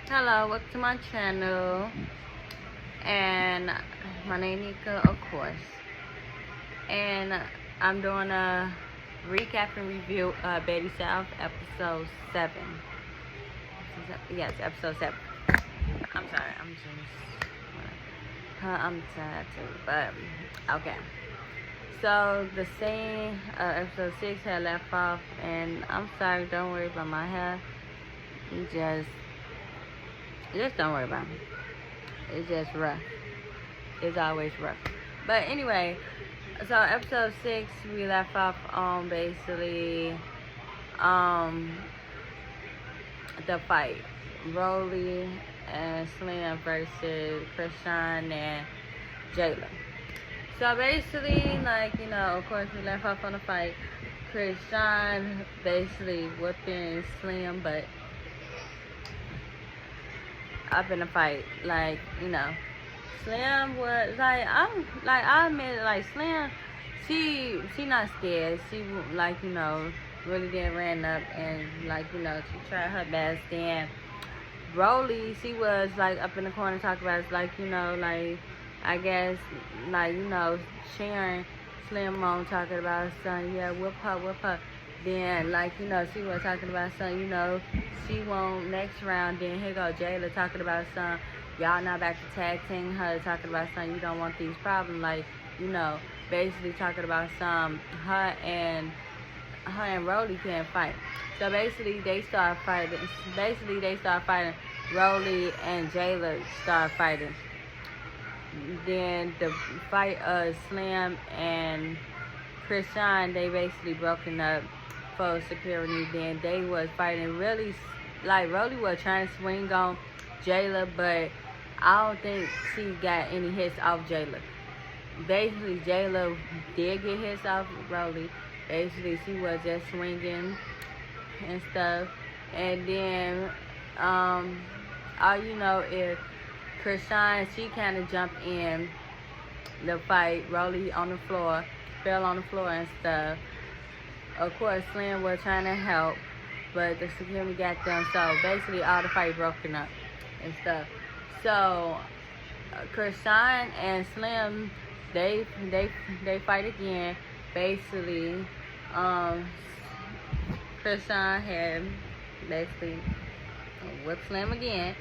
Hello, welcome to my channel, and my name is Nika, of course, and I'm doing a recap and review of Baddies South episode 7. Yes, episode 7. I'm sorry, I'm tired too, but okay. So the scene, episode 6 had left off, and I'm sorry, don't worry about my hair. Just don't worry about it. It's just rough. It's always rough. But anyway, so episode 6 we left off on basically the fight. Rolly and Slim versus Krishan and Jayla. So basically, of course we left off on the fight. Krishan basically whipping Slim, but up in the fight, Slim was I admit, Slim, she not scared. She really did ran up and she tried her best. Then Broly, she was up in the corner talking about I guess cheering Slim on, talking about son, yeah, whip her. Then she was talking about son, she won next round. Then here go Jayla talking about son, y'all not back to tag team her, talking about son, you don't want these problems, basically talking about some her and Rolly can't fight. So basically they start fighting. Rolly and Jayla start fighting. Then the fight of Slim and Krishan, they basically broken up for security. Then they was fighting really, Rolly was trying to swing on Jayla, but I don't think she got any hits off Jayla. Basically, Jayla did get hits off Rolly. Basically, she was just swinging and stuff. And then, if Krishan, she kind of jumped in the fight. Rolly on the floor, fell on the floor and stuff. Of course, Slim was trying to help, but the security got them. So basically, all the fight broken up and stuff. So Krishan and Slim, they fight again. Basically, Krishan had basically whipped Slim again.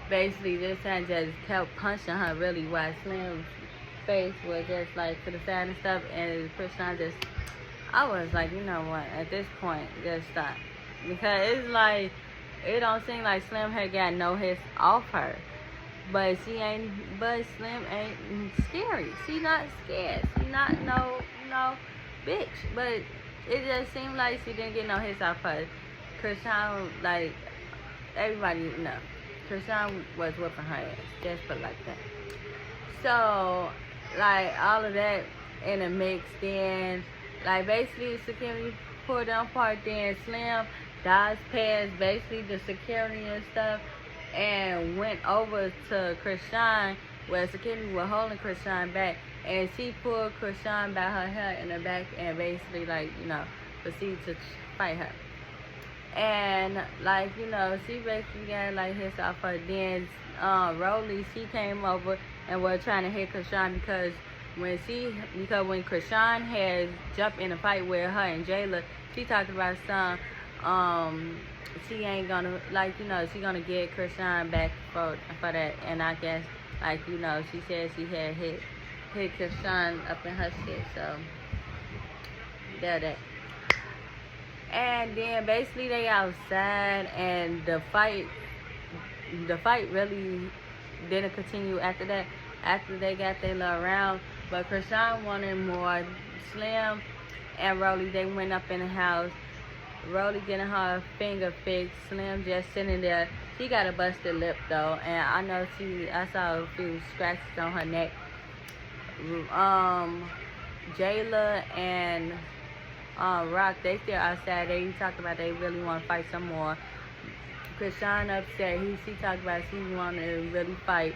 Basically, this time just kept punching her really, while Slim's face was just to the side and stuff, and Krishan just, I was like, you know what, at this point, just stop. Because it's it don't seem like Slim had got no hits off her. But Slim ain't scary. She not scared. She not no bitch. But it just seemed like she didn't get no hits off her. Krishan, everybody know. Krishan was whipping her ass. Just put like that. So, all of that in a mix. Then, basically, security pulled them apart. Then Slim dodged past basically the security and stuff and went over to Krishan, where security was holding Krishan back. And she pulled Krishan by her hair in the back and basically, proceeded to fight her. And she basically got hits off her. Then Rolly, she came over and was trying to hit Krishan because when Krishan had jumped in a fight with her and Jayla, she talked about she ain't gonna she gonna get Krishan back for that. And I guess she said she had hit Krishan up in her shit. So that. And then basically they outside, and the fight really didn't continue after that. After they got their little round, but Krishan wanted more. Slim and Rolly, they went up in the house. Rolly getting her finger fixed. Slim just sitting there. She got a busted lip though, and I saw a few scratches on her neck. Jayla and Rock, they still outside. They talked about they really want to fight some more. Krishan upset. She talked about she want to really fight.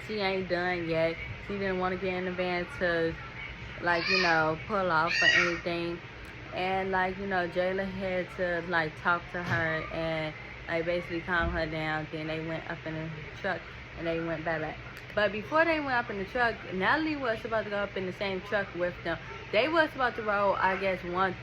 She ain't done yet. She didn't want to get in the van to pull off or anything. And Jayla had to talk to her and like basically calmed her down. Then they went up in the truck and they went back. But before they went up in the truck, Natalie was supposed to go up in the same truck with them. They was supposed to roll, I guess, one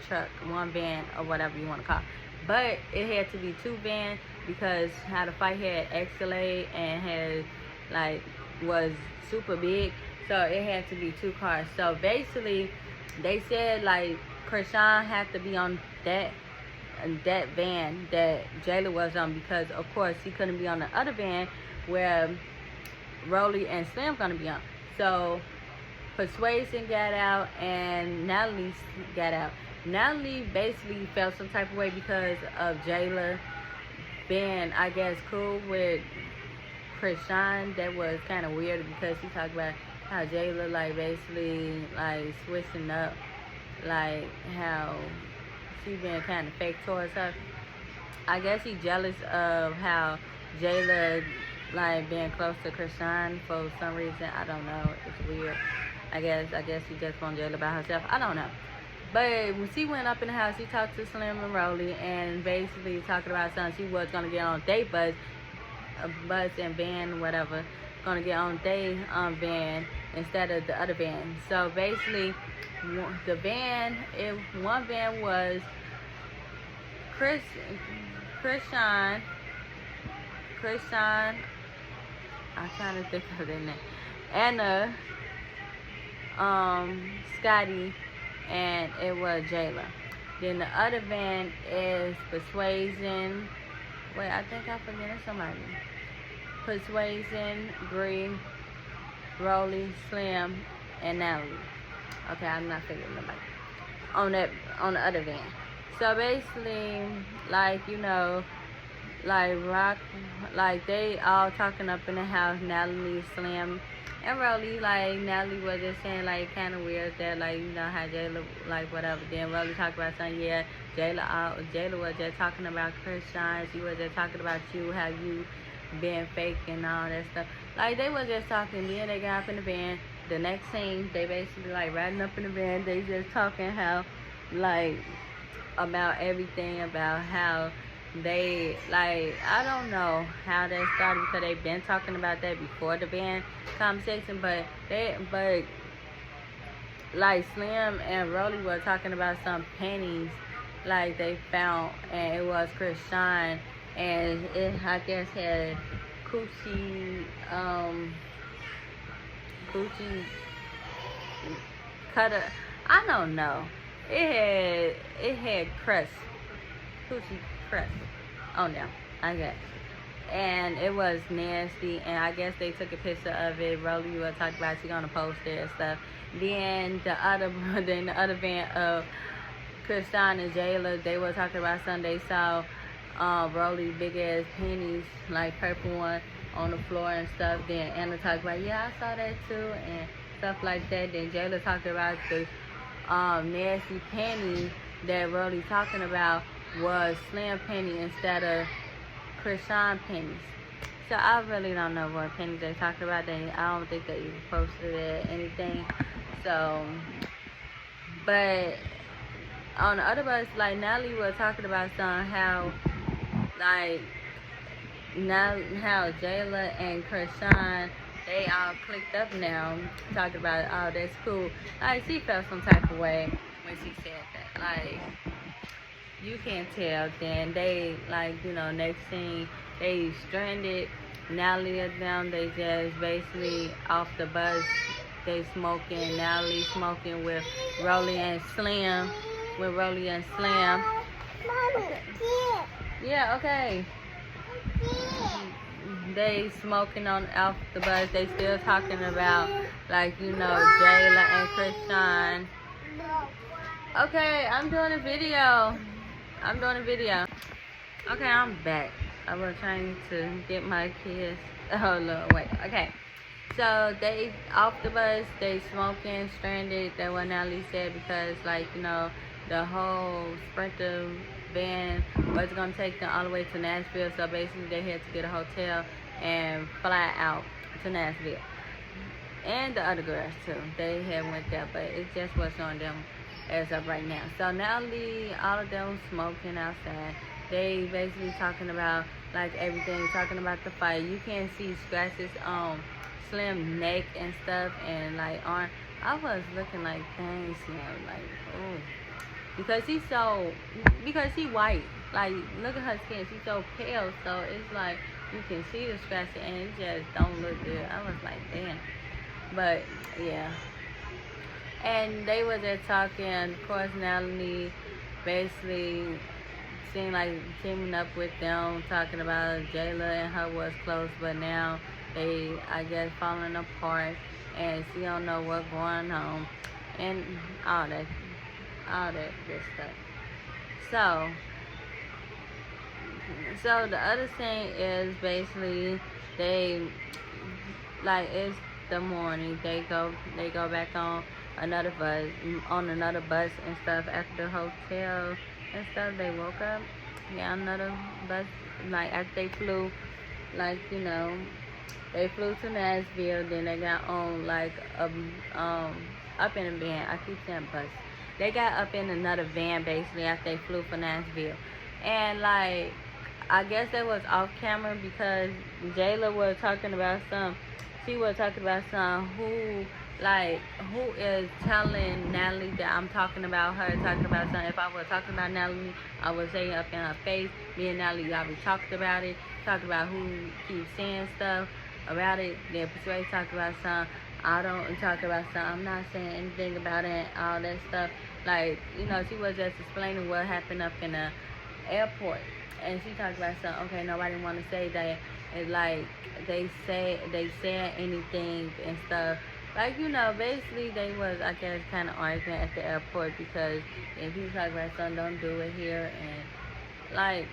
truck, one van, or whatever you want to call it. But it had to be two vans because how the fight had escalated and had, like, was super big. So it had to be two cars. So basically, they said, like, Krishan had to be on that van that Jayla was on because, of course, he couldn't be on the other van where Rolly and Slim gonna be on. So Persuasion got out and Natalie got out. Natalie basically felt some type of way because of Jayla being, I guess, cool with Krishan. That was kind of weird because he talked about how Jayla, like, basically, like, switching up, like, how she been kind of fake towards her. I guess he jealous of how Jayla, like, being close to Krishan for some reason. I don't know. It's weird. I guess he just want Jayla by herself. I don't know. But when she went up in the house, she talked to Slim and Rolly and basically talking about something. She was going to get on their bus and van, whatever. Going to get on their van instead of the other van. So basically, the van, one van was Krishan, I'm trying to think of their name, Anna, Scotty, and it was Jayla. Then the other van is Persuasion. Wait, I think I'm forgetting somebody. Persuasion, Bree, Rolly, Slim, and Natalie. Okay, I'm not figuring nobody on the other van. So basically, like, you know, like Rock, like they all talking up in the house. Natalie, Slim, and Rolly. Like Natalie was just saying, like, kind of weird that, like, you know how Jayla, like, whatever. Then Rolly talked about something. Yeah, Jayla was just talking about Krishan. She was just talking about you, how you being fake and all that stuff. Like, they was just talking. Then they got up in the van. The next scene, they basically, like, riding up in the van. They just talking how, like, about everything, about how they, like, I don't know how that started because they've been talking about that before the van conversation, but like Slim and Rolly were talking about some panties, like, they found, and it was Krishan, and it, I guess, had coochie cutter. I don't know. It had crust, coochie crust on there, I guess. And it was nasty, and I guess they took a picture of it. Rolly was talking about she gonna post it and stuff. Then the other van of Krishan and Jayla, they were talking about something. They saw Rolly big ass panties, like purple one, on the floor and stuff. Then Anna talked about, yeah, I saw that too, and stuff like that. Then Jayla talked about the nasty panties that Rolly talking about was Slim panty instead of Krishan panties. So I really don't know what panties they talked about. I don't think they even posted it or anything. So, but on the other bus, like, Natalie was talking about something, how, like, now how Jayla and Krishan, they all clicked up now, talking about, oh, that's cool. Like, she felt some type of way when she said that. Like, you can't tell. Then they, like, you know, next thing, they stranded Natalie and them. They just basically off the bus. They smoking. Natalie smoking with Rolly and Slim. Okay. Yeah, okay. They smoking off the bus. They still talking about, like, you know, Jayla and Krishan. Okay, I'm doing a video. Okay, I'm back. I was trying to get my kids. Oh, Lord, wait. Okay. So they off the bus, they smoking, stranded. That's what Natalie said, because, like, you know, the whole Sprinter van was gonna take them all the way to Nashville. So basically, they had to get a hotel and fly out to Nashville. And the other girls too. They had went there, but it just wasn't on them as of right now. So Natalie, all of them smoking outside. they basically talking about like everything, talking about the fight. You can see scratches on Slim neck and stuff, and like arm. I was looking like, dang, Slim, like, oh, because because he white. Like, look at her skin, she's so pale, so it's like you can see the scratches, and it just don't look good. I was like, damn, but yeah. And they were there talking. Of course, Natalie basically seemed like teaming up with them, talking about Jayla and her was close, but now they, I guess, falling apart, and she don't know what's going on, and all that, all that good stuff. So, so the other thing is basically they like it's the morning. They go back on another bus and stuff after the hotel and stuff. They woke up, yeah, another bus. Like after they flew, like they flew to Nashville. Then they got on like up in a van. I keep saying bus. They got up in another van basically after they flew for Nashville, and like I guess that was off camera because Jayla was talking about some. She was talking about some who is telling Natalie that I'm talking about her, talking about something. If I was talking about Natalie, I would say up in her face. Me and Natalie already talked about it, talked about who keeps saying stuff about it. Then Persuade talked about something. I don't talk about something. I'm not saying anything about it, all that stuff. Like, she was just explaining what happened up in the airport. And she talked about something, okay, nobody want to say that. It's like they said anything and stuff. Like, basically they was, I guess, kind of arguing at the airport because if you talk about something, don't do it here. And, like,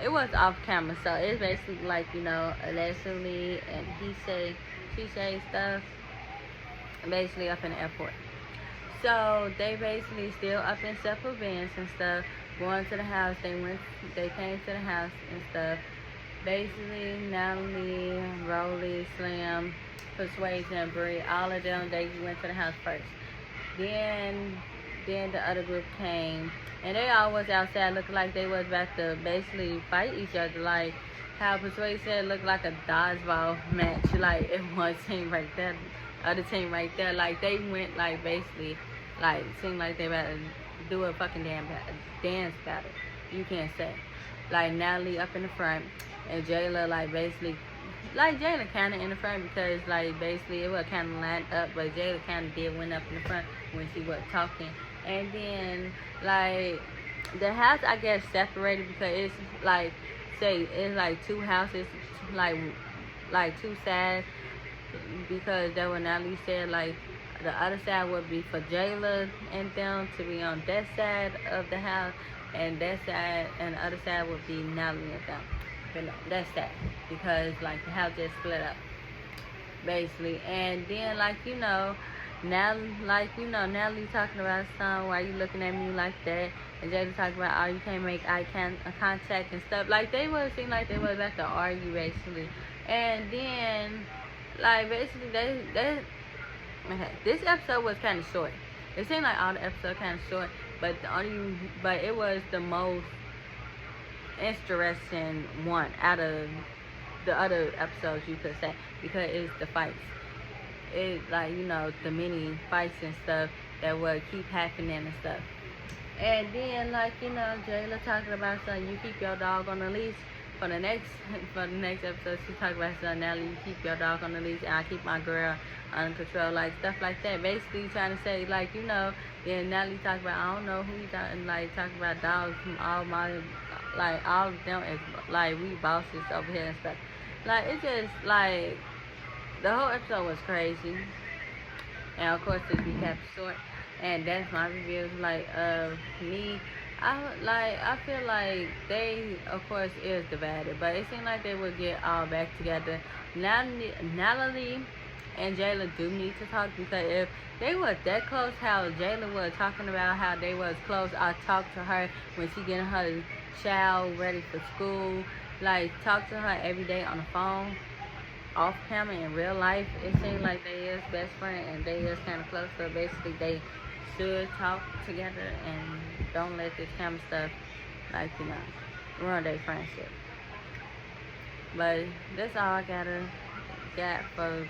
it was off camera. So it's basically like, allegedly and she say stuff basically up in the airport. So they basically still up in separate vans and stuff, going to the house. They came to the house and stuff. Basically, Natalie, Rolly, Slim, Persuasion, Bree, all of them, they went to the house first. Then the other group came, and they all was outside looking like they was about to basically fight each other. Like how Persuasion said, looked like a dodgeball match. Like it one team right there, other team right there. Like they went like basically, like seemed like they about to do a fucking dance battle. You can't say. Like Natalie up in the front. And Jayla, like, basically, like, Jayla kind of in the front because, like, basically, it was kind of lined up, but Jayla kind of did went up in the front when she was talking. And then, like, the house, I guess, separated because it's, like, it's, like, two houses, like two sides, because that what Natalie said, like, the other side would be for Jayla and them to be on that side of the house, and that side, and the other side would be Natalie and them. But no, that's that because like the house just split up basically. And then Natalie talking about something, why you looking at me like that, and Jada talking about, oh, you can't make eye contact and stuff. Like they was seem like they was about to argue basically. And then like basically they okay, this episode was kind of short. It seemed like all the episodes kind of short, but it was the most interesting one out of the other episodes, you could say, because it's the fights. It's like the mini fights and stuff that would keep happening and stuff. And then Jayla talking about something, you keep your dog on the leash. For the next episode, she talking about something, Natalie, you keep your dog on the leash and I keep my girl under control, like stuff like that. Basically trying to say then Natalie talking about, I don't know who you talking about dogs, all of them is like we bosses over here and stuff. Like it just like the whole episode was crazy. And of course this recap is short. And that's my reviews. Like me, I feel like they of course is divided, but it seemed like they would get all back together. Natalie and Jayla do need to talk because if they was that close, how Jayla was talking about how they was close, I talked to her when she getting her child ready for school, like talk to her every day on the phone, off camera, in real life. It seems like they is best friend and they is kind of close, so basically they should talk together and don't let this camera stuff ruin their friendship. But that's all I got for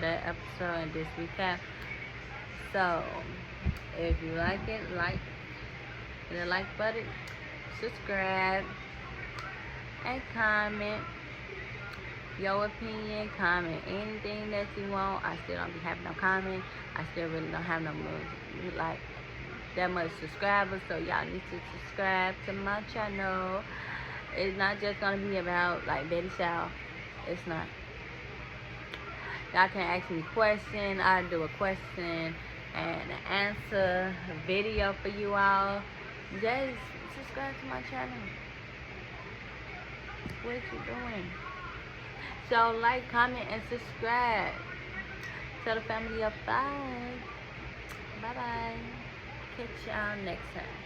that episode and this recap. So if you like it, hit the like button, subscribe, and comment your opinion. Comment anything that you want. I still don't be having no comment. I still really don't have no like that much subscribers, so y'all need to subscribe to my channel. It's not just gonna be about like Baddies South. It's not. Y'all can ask me questions. I do a question and answer video for you all. Just subscribe to my channel. What you doing? So like, comment, and subscribe. Tell the family of 5. Bye bye. Catch y'all next time.